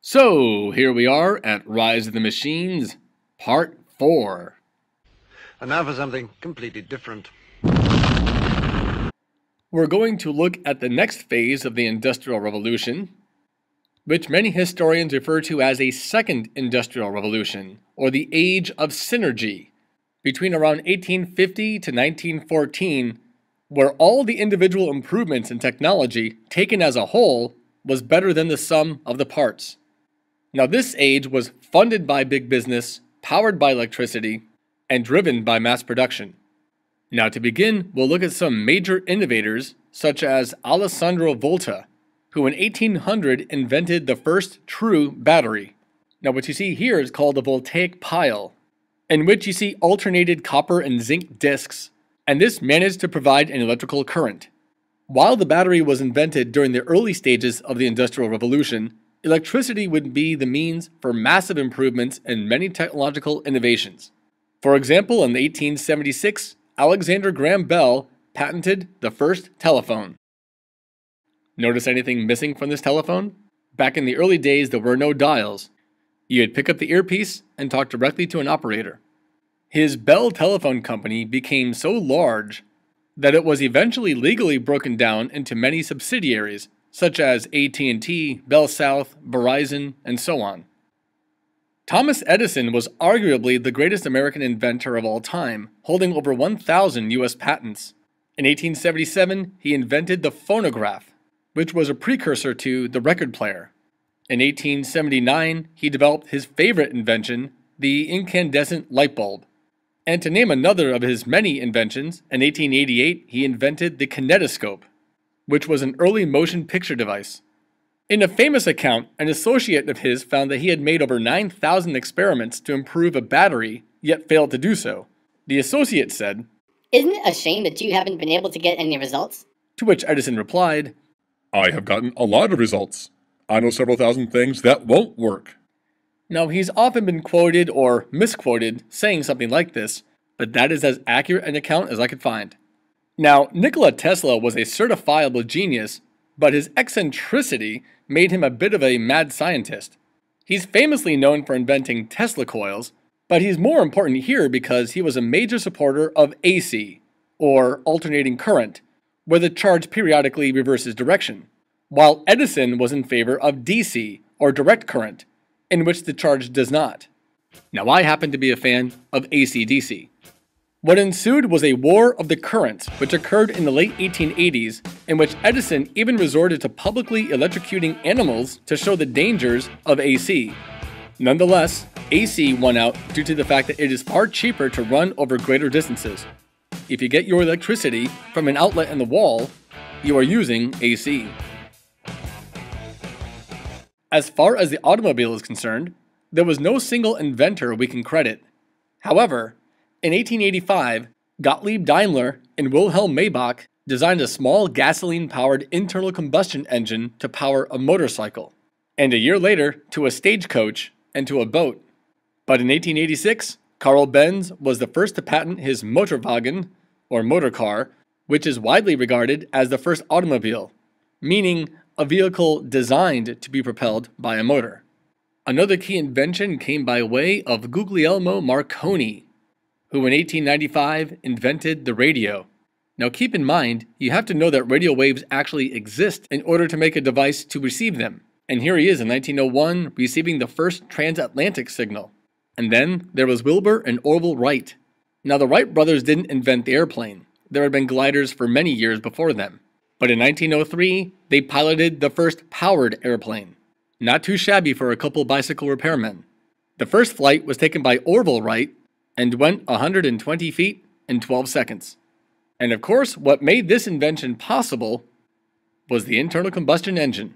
So, here we are at Rise of the Machines, Part 4. And now for something completely different. We're going to look at the next phase of the Industrial Revolution, which many historians refer to as a second Industrial Revolution, or the Age of Synergy, between around 1850 to 1914, where all the individual improvements in technology, taken as a whole, was better than the sum of the parts. Now, this age was funded by big business, powered by electricity, and driven by mass production. Now, to begin, we'll look at some major innovators, such as Alessandro Volta, who in 1800 invented the first true battery. Now, what you see here is called a voltaic pile, in which you see alternated copper and zinc discs, and this managed to provide an electrical current. While the battery was invented during the early stages of the Industrial Revolution, electricity would be the means for massive improvements in many technological innovations. For example, in 1876, Alexander Graham Bell patented the first telephone. Notice anything missing from this telephone? Back in the early days, there were no dials. You'd pick up the earpiece and talk directly to an operator. His Bell Telephone Company became so large that it was eventually legally broken down into many subsidiaries, such as AT&T, Bell South, Verizon, and so on. Thomas Edison was arguably the greatest American inventor of all time, holding over 1,000 U.S. patents. In 1877, he invented the phonograph, which was a precursor to the record player. In 1879, he developed his favorite invention, the incandescent light bulb. And to name another of his many inventions, in 1888, he invented the kinetoscope, which was an early motion picture device. In a famous account, an associate of his found that he had made over 9,000 experiments to improve a battery, yet failed to do so. The associate said, "Isn't it a shame that you haven't been able to get any results?" To which Edison replied, "I have gotten a lot of results. I know several thousand things that won't work." Now, he's often been quoted or misquoted saying something like this, but that is as accurate an account as I could find. Now, Nikola Tesla was a certifiable genius, but his eccentricity made him a bit of a mad scientist. He's famously known for inventing Tesla coils, but he's more important here because he was a major supporter of AC, or alternating current, where the charge periodically reverses direction, while Edison was in favor of DC, or direct current, in which the charge does not. Now, I happen to be a fan of AC-DC. What ensued was a war of the currents, which occurred in the late 1880s, in which Edison even resorted to publicly electrocuting animals to show the dangers of AC. Nonetheless, AC won out due to the fact that it is far cheaper to run over greater distances. If you get your electricity from an outlet in the wall, you are using AC. As far as the automobile is concerned, there was no single inventor we can credit. However, in 1885, Gottlieb Daimler and Wilhelm Maybach designed a small gasoline-powered internal combustion engine to power a motorcycle, and a year later to a stagecoach and to a boat. But in 1886, Carl Benz was the first to patent his Motorwagen, or motor car, which is widely regarded as the first automobile, meaning a vehicle designed to be propelled by a motor. Another key invention came by way of Guglielmo Marconi, who in 1895 invented the radio. Now keep in mind, you have to know that radio waves actually exist in order to make a device to receive them. And here he is in 1901 receiving the first transatlantic signal. And then there was Wilbur and Orville Wright. Now the Wright brothers didn't invent the airplane. There had been gliders for many years before them. But in 1903, they piloted the first powered airplane. Not too shabby for a couple bicycle repairmen. The first flight was taken by Orville Wright and went 120 feet in 12 seconds. And of course, what made this invention possible was the internal combustion engine.